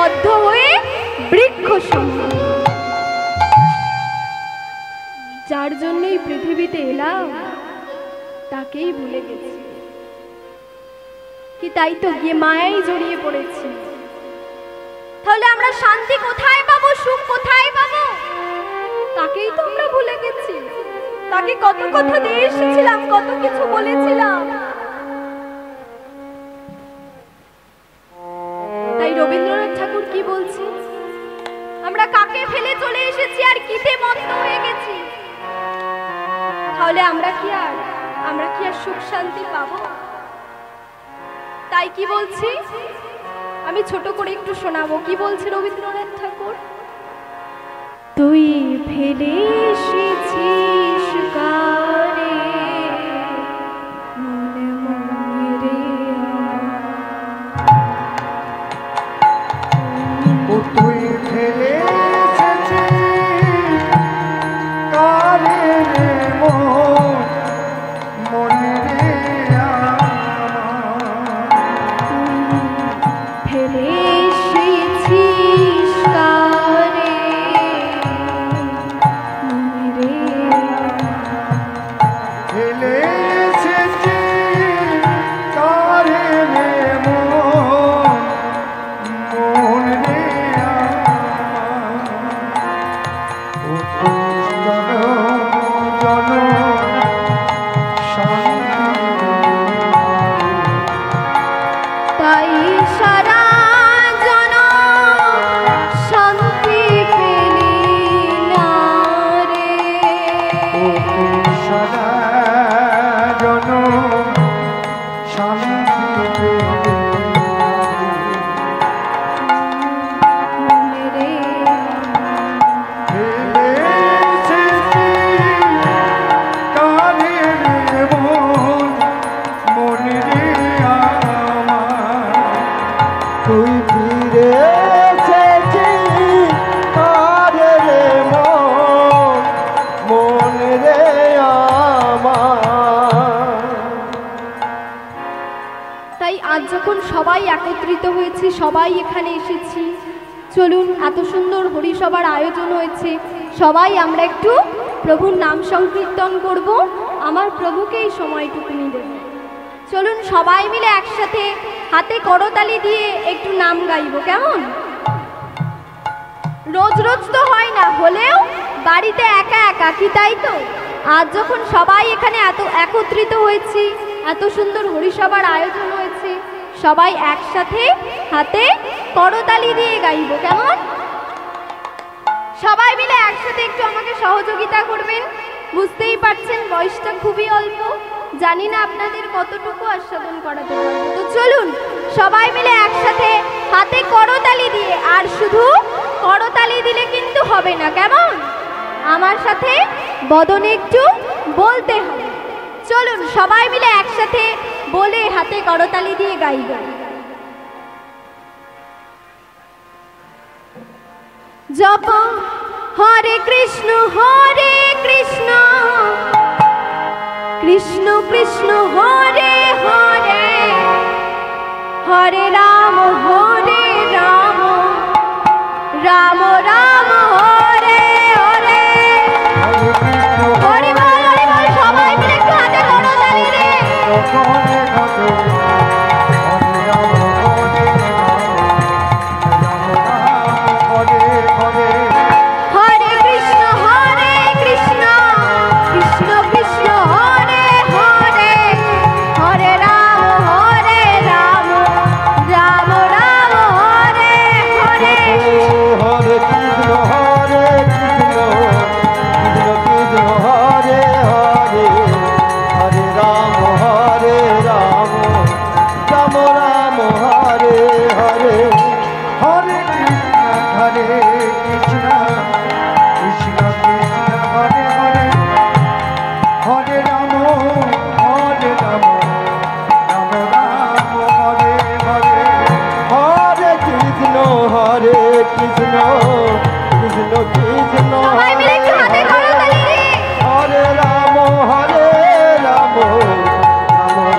বদ্ধ হয়ে বৃক্ষ সমান। যার জন্যই পৃথিবীতে এলাম তাকেই ভুলে গেছি, কি তাই তো গিয়ে মায়াই জড়িয়ে পড়েছি। তাহলে আমরা শান্তি কোথায় পাবো, সুখ কোথায় পাবো? তাকেই তো আমরা ভুলে গেছি। তাকে কত কথা দিয়ে এসেছিলাম, কত কিছু বলেছিলাম। তাই রবীন্দ্রনাথ ঠাকুর কি বলছে, আমরা কাকে ফেলে চলে এসেছি আর কিতে মত্ত হয়ে গেছি। তাহলে আমরা কি আর সুখ শান্তি পাবো? তাই কি বলছি, আমি ছোট করে একটু শোনাবো। কি বলছে রবীন্দ্রনাথ ঠাকুর, তুই ফেলে এসেছিস কারে মনে মনে রে, তুই ফেলে এসেছিস কারে রে মনে রে, ফেলে এসেছিস কারে মনে রে, ফেলে এসেছিস কারে রে মন রে, ও জন তাই সারা জন শান্তি পেলি না রে, সারা জন শান্তি মনে রে, ফেলে এসেছিস কারে রে মন রে আমার, তুই ফিরে এসেছিস কারে রে মন রে আমার। তাই আজ যখন সবাই একত্রিত হয়েছি, সবাই এখানে এসেছি, চলুন এত সুন্দর হরিসভার আয়োজন হয়েছে, সবাই আমরা একটু প্রভুর নাম সংকীর্তন করব, আমার প্রভুকে এই সময়টুকুনি দেব। চলুন সবাই মিলে একসাথে হাতে করতালি দিয়ে একটু নাম গাইব, কেমন? রোজ রোজ তো হয় না, হলেও বাড়িতে একা একা, কি তাই তো? আজ যখন সবাই এখানে এত একত্রিত হয়েছি, এত সুন্দর হরিসভার আয়োজন হয়েছে, সবাই একসাথে হাতে করতালি দিয়ে গাইব, কেমন? সবাই মিলে একসাথে একটু আমাকে সহযোগিতা করবেন। বুঝতেই পারছেন বয়সটা খুবই অল্প, জানি না আপনাদের কতটুকু আস্বাদন করাতে পারবো। তো চলুন সবাই মিলে একসাথে হাতে করতালি দিয়ে, আর শুধু করতালি দিলে কিন্তু হবে না, কেমন? আমার সাথে বদনে একটু বলতে হবে। চলুন সবাই মিলে একসাথে বলে হাতে করতালি দিয়ে গাইব। জপ হরে কৃষ্ণ কৃষ্ণ কৃষ্ণ হরে হরে, হরে রাম রাম রাম হরে হরে, হরে বল সবাই মিলে একটু হাতে করতালি রে। হরে কৃষ্ণ কৃষ্ণ কৃষ্ণ হরে হরে, হরে রাম রাম রাম হরে হরে, হরে কৃষ্ণ কৃষ্ণ হরে হরে, হরে রাম রাম রাম হরে হরে, হরে কৃষ্ণ কৃষ্ণ কৃষ্ণ হরে হরে, হরে রাম রাম রাম হরে হরে, হরে কৃষ্ণ কৃষ্ণ কৃষ্ণ সবাই মিলে একটু হাতে করতালি রে। হরে রাম রাম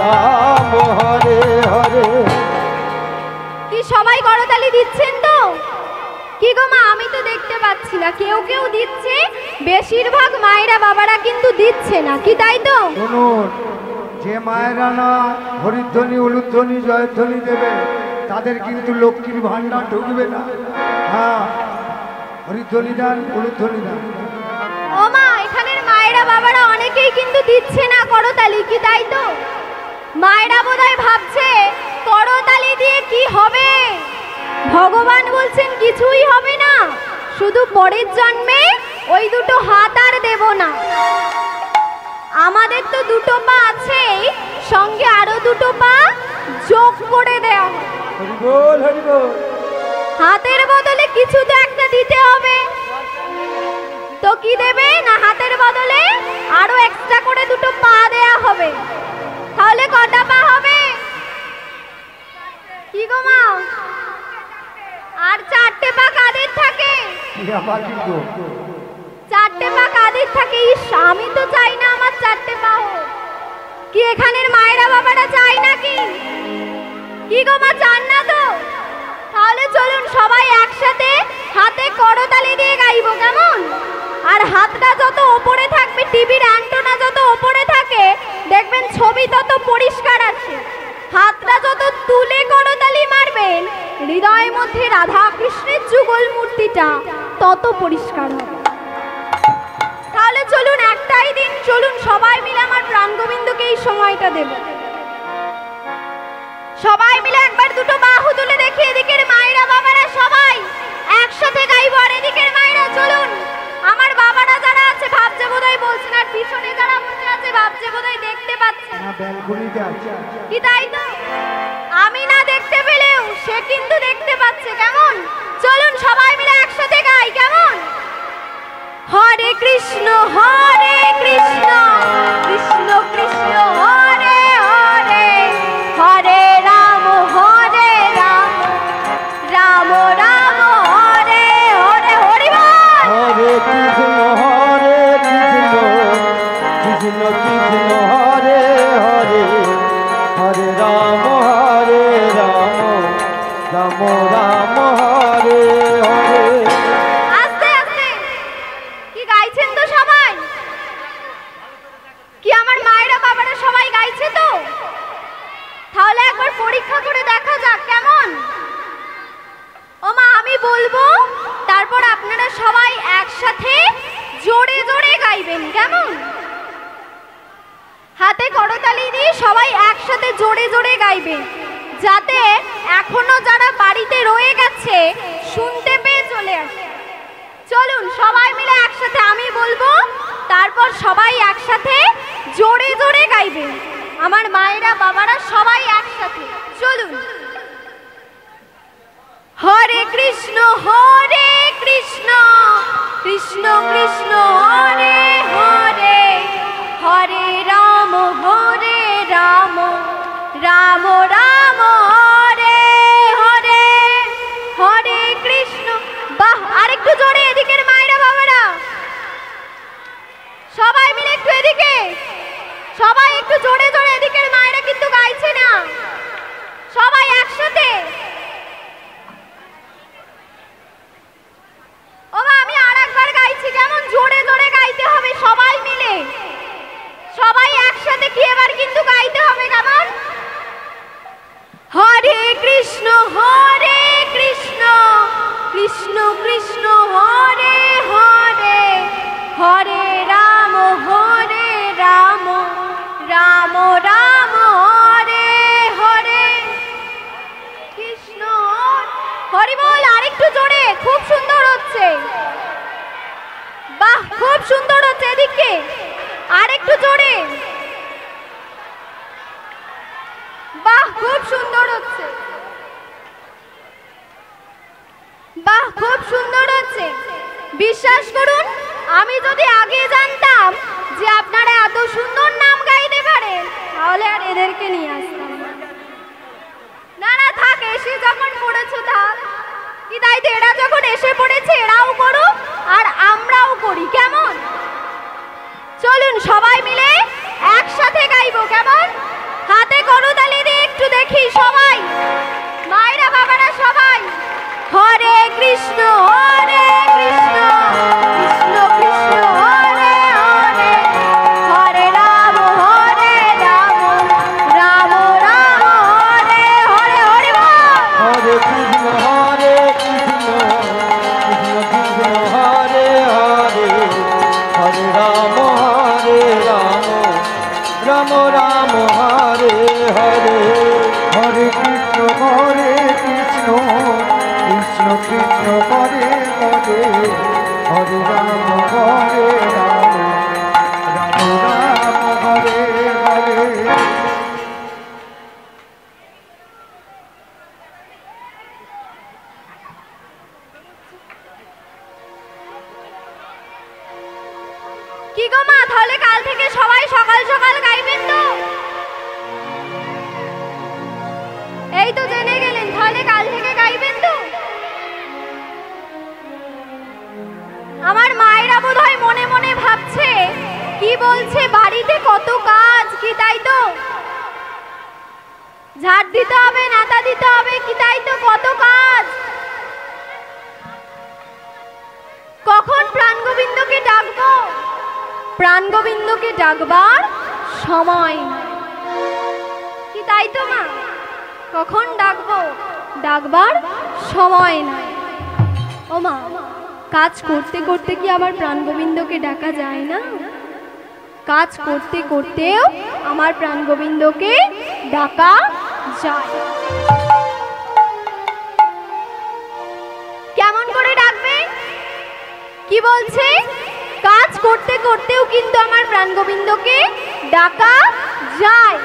রাম হরে হরে। কি কি সবাই করতালি দিচ্ছেন তো? কি গো মা, আমি তো দেখতে পাচ্ছি না। কেউ কেউ দিচ্ছে, বেশিরভাগ মায়েরা বাবারা কিন্তু দিচ্ছে না, কি তাই তো? শুনুন, যে মায়েরা না হরিধ্বনি উলুধ্বনি জয়ধ্বনি দেবে তাদের কিন্তু লক্ষ্মীর ভান্ডার ঢুকবে না। হ্যাঁ, হরিধ্বনি দান, উলুধ্বনি দান। ও মা, এখানের মায়েরা বাবারা অনেকেই কিন্তু দিচ্ছে না করতালি, কি তাই তো? মায়েরা বোধহয় ভাবছে করতালি দিয়ে কি হবে। ভগবান বলছেন কিছুই হবে না, শুধু পরের জন্মে ওই দুটো হাত আর দেব না। আমাদের তো দুটো পা আছেই, সঙ্গে আরো দুটো পা যোগ করে দেওয়া হবে। হরি বল, হরি বল। হাতের বদলে কিছু তো একটা দিতে হবে। তো কি দেবে না, হাতের বদলে আরো এক্সট্রা করে দুটো পা দেয়া হবে। তাহলে কটা পা হবে? কি গো মা, আর 4টে পা কাদের থাকে? চারটে পা কাদের থাকে? ইস, আমি তো চাই না আমার 4টে পা হোক। কি এখানের মায়েরা বাবারা চাই নাকি? কি গো মা, চান না তো? তাহলে চলুন সবাই একসাথে হাতে করতালি দিয়ে গাইবো, কেমন? আর হাতটা যত ওপরে থাকবে, টিভির অ্যান্টেনা যত ওপরে থাকে, দেখবেন ছবি তত পরিষ্কার আসে। হাতটা যত তুলে করতালি মারবেন, হৃদয়ের মধ্যে রাধা কৃষ্ণের যুগল মূর্তিটা তত পরিষ্কার হবে। তাহলে চলুন, একটাই দিন, চলুন সবাই মিলে আমার প্রাণ গোবিন্দকে এই সময়টা দেব। সবাই মিলে একবার দুটো বাহু তুলে দেখি, এদিকের মায়েরা বাবারা সবাই একসাথে গাইবো। আর এদিকের মায়েরা চলুন, আমার বাবারা যারা আছে ভাবছে বোধহয় বলছেন, আর পিছনে যারা বসে আছে ভাবছে বোধহয় দেখতে পাচ্ছে না। কি তাই তো? আমি না দেখতে পেলেও সে কিন্তু দেখতে পাচ্ছে, কেমন? চলুন সবাই মিলে একসাথে গাই, কেমন? হরে কৃষ্ণ কৃষ্ণ কৃষ্ণ হরে হরে, হরে রাম রাম রাম হরে হরে। হরি বল। হরে কৃষ্ণ কৃষ্ণ কৃষ্ণ হরে হরে, হরে রাম রাম রাম হরে হরে। আস্তে আস্তে কি গাইছেন তো সবাই? কি আমার মায়েরা বাবারা সবাই গাইছে তো? তাহলে একবার পরীক্ষা করে দেখা যাক, কেমন? ও মা, আমি বলবো, তারপর আপনারা সবাই একসাথে জোরে জোরে গাইবেন, কেমন? হাতে করতালি দিয়ে সবাই একসাথে জোরে জোরে গাইবেন, যাতে এখনো যারা বাড়িতে রয়ে গেছে শুনতে পেয়ে চলে আসে। চলুন সবাই মিলে একসাথে আমি বলবো, তারপর সবাই একসাথে জোরে জোরে গাইবেন। আমার মায়েরা বাবারা সবাই একসাথে চলুন। হরে কৃষ্ণ কৃষ্ণ কৃষ্ণ হরে হরে, হরে রাম রাম রাম হরে হরে, হরে কৃষ্ণ। বাহ, আরেকটু জোরে এদিকের মায়েরা বাবারা সবাই মিলে একটু এদিকে, সবাই একটু জোরে জোরে, এদিকের মায়েরা কিন্তু গাইছে না, সবাই একসাথে। ও মা, আমি আরেকবার গাইছি, কেমন? জোরে জোরে গাইতে হবে সবাই মিলে, সবাই একসাথে কি এবার কিন্তু গাইতে হবে, কেমন? হরে কৃষ্ণ কৃষ্ণ কৃষ্ণ হরে হরে, হরে রাম রাম রাম হরে হরে, কৃষ্ণ। হরি বল। আরেকটু জোরে, খুব সুন্দর হচ্ছে। বাহ, খুব সুন্দর হচ্ছে, এদিকে আরেকটু জোরে। বাহ, খুব সুন্দর হচ্ছে। বাহ, খুব সুন্দর হচ্ছে। বিশ্বাস করুন, আমি যদি আগে জানতাম যে আপনারা এত সুন্দর নাম গাইতে পারেন, তাহলে আর এদেরকে নিয়ে আসতাম না। না থাক, এসে যখন পড়েছো থাক, কি তাই তো? এরা যখন এসে পড়েছে, এরাও করুক আর আমরাও করি, কেমন? চলুন সবাই মিলে একসাথে গাইবো, কেমন? হাতে করতালি দিয়ে একটু দেখি সবাই, মায়েরা বাবারা কৃষ্ণ হরে কৃষ্ণ কৃষ্ণ কৃষ্ণ হরে হরে হরে রাম রাম রাম হরে হরে হরে বল। হরে কৃষ্ণ কৃষ্ণ কৃষ্ণ হরে হরে হরে রাম রাম রাম হরে হরে হরে কৃষ্ণ কৃষ্ণ কৃষ্ণ হরে হরে হরে রাম রাম রাম হরে হরে। কি গো মা, তাহলে কাল থেকে সবাই সকাল সকাল গাইবেন তো? এই তো জেনে গেলেন, তাহলে কাল থেকে গাইবেন তো? আমার মায়েরা বোধহয় মনে মনে ভাবছে কি বলছে, বাড়িতে কত কাজ, কি তাই তো? ঝাড় দিতে হবে, নাতা দিতে হবে, কি তাই তো? কত কাজ। কখন প্রাণগোবিন্দকে ডাকবো? প্রাণগোবিন্দকে ডাকবার সময় কি তাই তো মা? কখন ডাকবো? ডাকবার সময় নাই। ও মা, কাজ করতে করতে কি আমার প্রাণগোবিন্দকে ডাকা যায় না? কাজ করতে করতেও আমার প্রাণগোবিন্দকে ডাকা যায়। কেমন করে ডাকবে? কি বলছে? কাজ করতে করতেও কিন্তু আমার প্রাণগোবিন্দকে ডাকা যায়।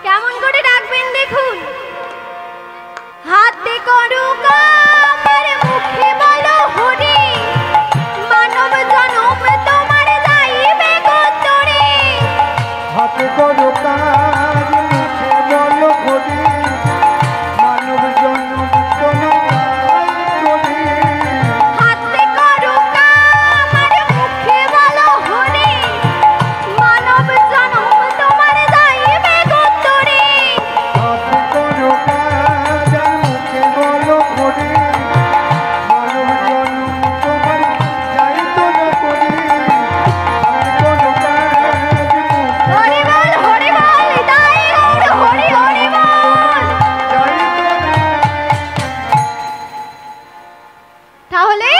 কেমন করে ডাকবেন দেখুন। হাতে করো কামার, মুখে বলো হরি, মানব জনম তোমার যাইবে গোত্তরে। হাতে করো কাজ, মুখে বলো হরি, মানব জন্ম তোমার যাইবে। হাতে করো কামার, মুখে বলো হরি, মানব জনম তোমার যাইবে গোত্তরে। হাতে করো কাজ, মুখে বলো হরি, মানব জন্ম তোমার যাইতো না করি। হাতে করো কাজ, মুখে হরি বল নিতাই গৌর, হরি হরি বল। তাহলে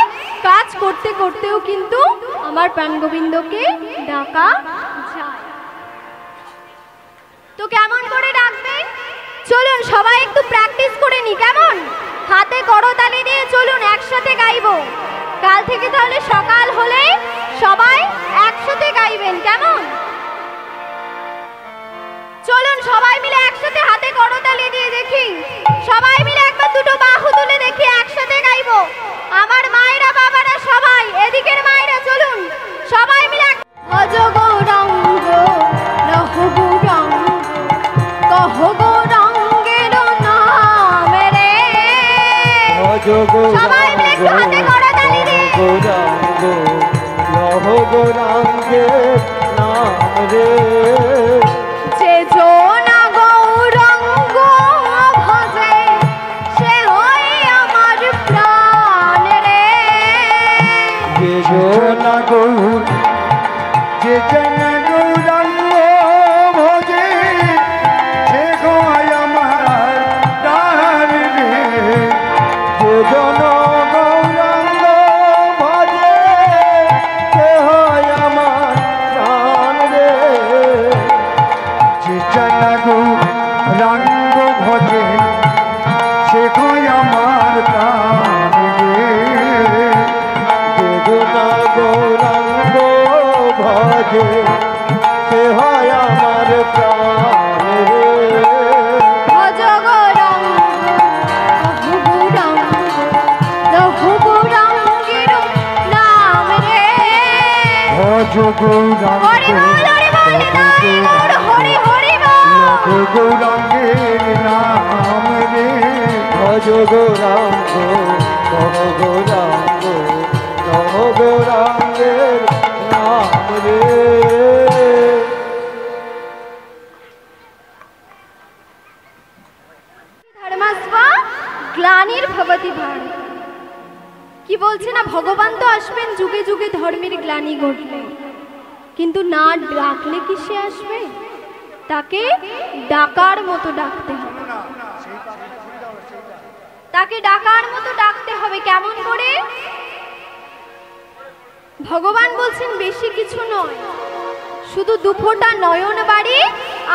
কাজ করতে করতেও কিন্তু আমার প্রাণগোবিন্দকে ডাকা যায়। তো কেমন করে ডাকবেন? চলুন সবাই একটু প্র্যাকটিস করে নি, কেমন? হাতে করতালি দিয়ে চলুন একসাথে গাইবো। কাল থেকে তাহলে সকাল হলে সবাই একসাথে গাইবেন, কেমন? চলুন সবাই মিলে একসাথে হাতে করতালি দিয়ে দেখি। সবাই মিলে একবার দুটো বাহু তুলে দেখি, একসাথে গাইবো। আমার মায়েরা, বাবারা, সবাই এদিকের মায়েরা, চলুন সবাই মিলে। ভজ গৌরাঙ্গ রহ গৌরাঙ্গ, কহ গৌরাঙ্গের নাম রে। সবাই মিলে একটু হাতে করতালি দিয়ে। গৌরাঙ্গ লহ গৌরাঙ্গের নাম রে। যে জনা গৌরাঙ্গ ভজে, সে হয় আমার প্রাণ রে। যে জনা গৌর, যে জনা গৌরাঙ্গ ভজে, সে হয় আমার প্রাণ রে। যে জন গৌরাঙ্গ ভজে, সে হয় আমার প্রাণ রে। যে জনা গৌরাঙ্গ ভজে, সে হয় আমার প্রাণ রে। যে জন গৌরাঙ্গ ভজে, সে হয় আমার প্রাণ রে। ভজ গৌরাঙ্গ কহ গৌরাঙ্গ, রহ গৌরাঙ্গের নাম রে। ভজ গৌরাঙ্গ, হরি বল নিতাই গৌর, হরি হরি বল। গৌরাঙ্গের নাম রে। ভজ গৌরাঙ্গ কহ গৌরাঙ্গ কহ গৌরাঙ্গের নাম রে। ধর্মস্ব গ্লানির্ভবতি ভারত। কি বলছে না, ভগবান তো আসবেন যুগে যুগে ধর্মের গ্লানি ঘটলে, কিন্তু না ডাকলে কি সে আসবে? তাকে ডাকার মতো ডাকতে হবে, তাকে ডাকার মতো ডাকতে হবে। কেমন করে? ভগবান বলছেন বেশি কিছু নয়, শুধু দুফোঁটা নয়ন বাড়ি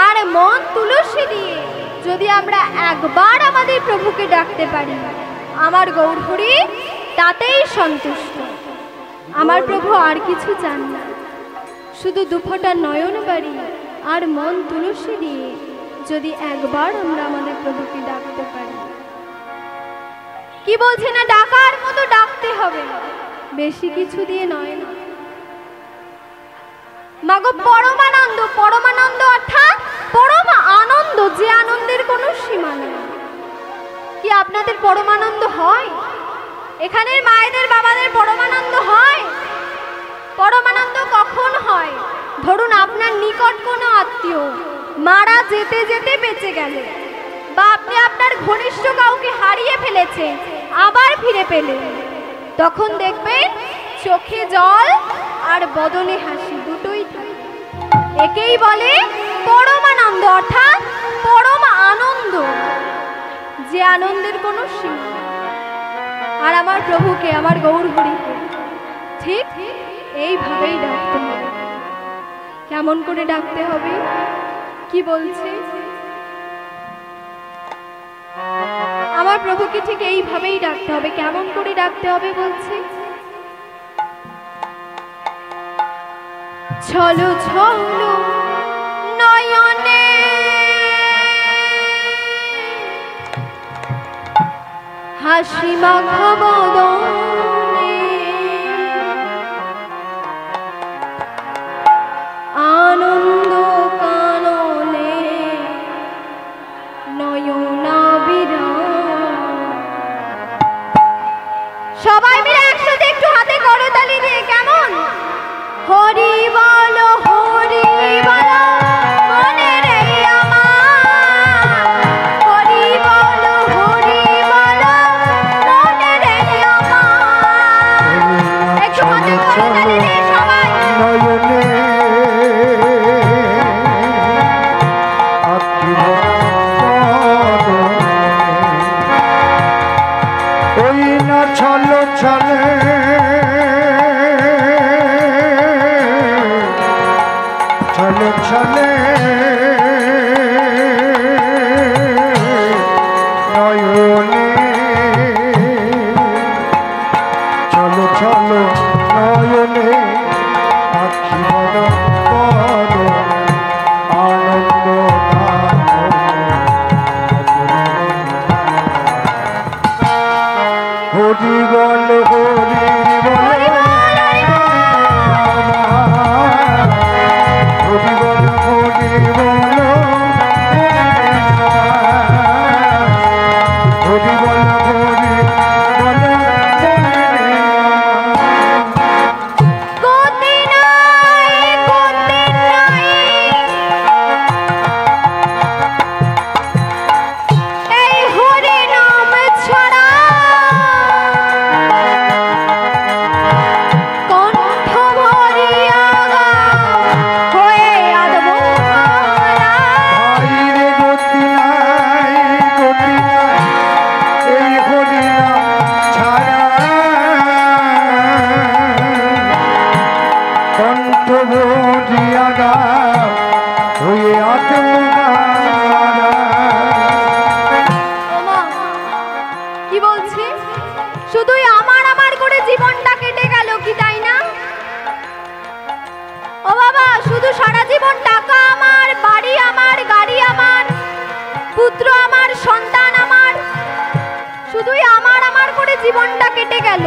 আর মন তুলসী দিয়ে যদি আমরা একবার আমাদের প্রভুকে ডাকতে পারি, আমার গৌরহরি তাতেই সন্তুষ্ট। আমার প্রভু আর কিছু চান না, শুধু দুফোঁটা নয়ন বাড়ি আর মন তুলসী দিয়ে যদি একবার আমরা আমাদের প্রভুকে ডাকতে পারি। কি বলছে না, ডাকার মতো ডাকতে হবে, বেশি কিছু দিয়ে নয় না। মাগো পরমানন্দ, পরমানন্দ অর্থাৎ পরম আনন্দ, যে আনন্দের কোনো সীমা নেই। কি আপনাদের পরমানন্দ হয়? এখানের মায়েদের বাবাদের পরমানন্দ হয়? পরমানন্দ কখন হয়? ধরুন আপনার নিকট কোনো আত্মীয় মারা যেতে যেতে বেঁচে গেল, বা আপনি আপনার ঘনিষ্ঠ কাউকে হারিয়ে ফেলেছেন, আবার ফিরে পেলেন, তখন দেখবেন চোখে জল আর বদনে হাসি দুটোই থাকে। একেই বলে পরমানন্দ অর্থাৎ পরম আনন্দ, যে আনন্দের কোনো সীমা। আর আমার প্রভুকে, আমার গৌরহরিকে ঠিক এইভাবেই ডাকতে হবে। কেমন করে ডাকতে হবে? কি বলছে? আমার প্রভুকে ঠিক এইভাবেই ডাকতে হবে। কেমন করে ডাকতে হবে বলছে? ছলো ছলো নয়নে হাসি মাখা বদনে আনন্দ কাননে নয়নাবিরাম। সবাই মিলে একসাথে একটু হাতে করতালি দিয়ে কেমন? হরি বলো, হরি বলো মনে রে আমার, হরি বলো, হরি বলো মনে রে আমার। একটু হাতে করতালি দিয়ে সবাই। নয়নে ওই না ছলো ছলে ছলে ছলে নয়নে ছলো ছলো নয়নে আখি বড় বড় আনন্দ হরি বল, হরি বল হরি বল, হরি বল হরি বল, হরি বল। গতি নাই, গতি নাই, এই হরি নাম ছড়া কণ্ঠ ভরিয়া হয়ে আদমরা। ভাইরে গতি নাই, গতি নাই, এই হরি নাম ছাড়া কণ্ঠ ভরিয়া গাও হয়ে আত্মহারা। ওমা, কি বলছি? শুধুই আমার আমার করে জীবনটা কেটে গেল কি, তাই না? ও বাবা, শুধু সারা জীবন টাকা আমার, বাড়ি আমার, গাড়ি আমার, পুত্র আমার, সন্তান আমার, শুধুই আমার আমার করে জীবনটা কেটে গেল।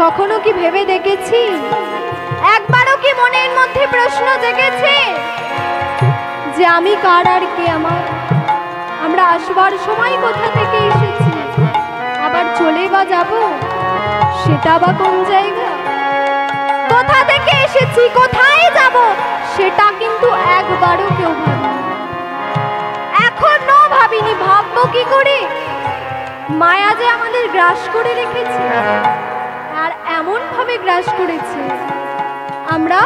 কখনো কি ভেবে দেখেছি? একবারও কি মনের মধ্যে প্রশ্ন জেগেছে যে আমি কার আর কে আমার? আমরা আসবার সময় কোথা থেকে এসেছি, আবার চলে বা যাব সেটা বা কোন জায়গা? কোথা থেকে এসেছি, কোথায় যাব সেটা কিন্তু একবারও কেউ ভাবেনি, এখনো ভাবিনি। ভাববো কি করে? মায়া যে আমাদের গ্রাস করে রেখেছে, এমনভাবে গ্রাস করেছে, আমরা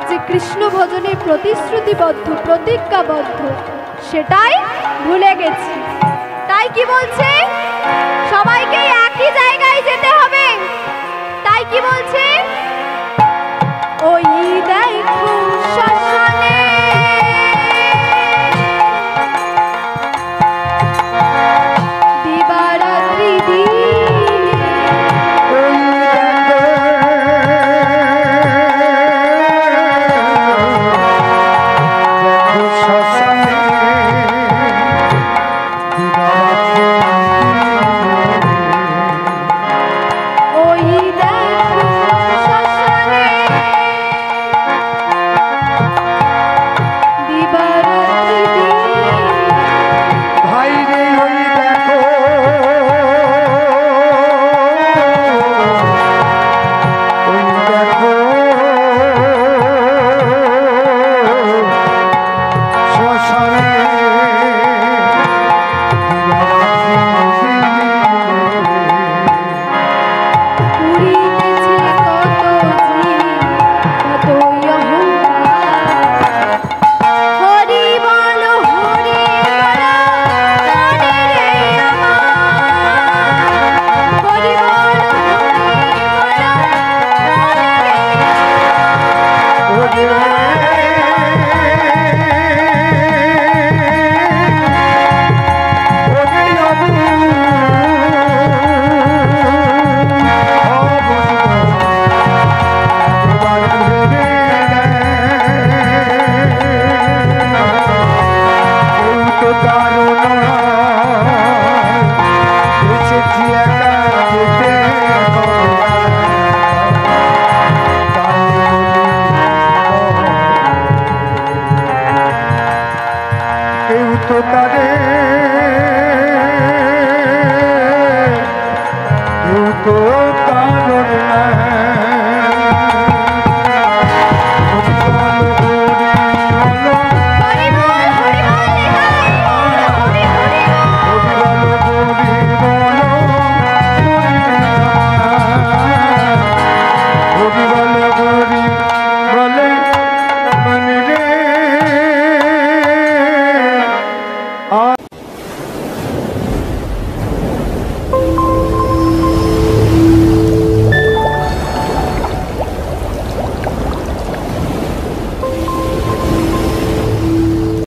যে কৃষ্ণ ভজনের প্রতিশ্রুতিবদ্ধ প্রতিজ্ঞাবদ্ধ সেটাই ভুলে গেছি। তাই কি বলছে? সবাইকে একই জায়গায় যেতে হবে। তাই কি বলছে?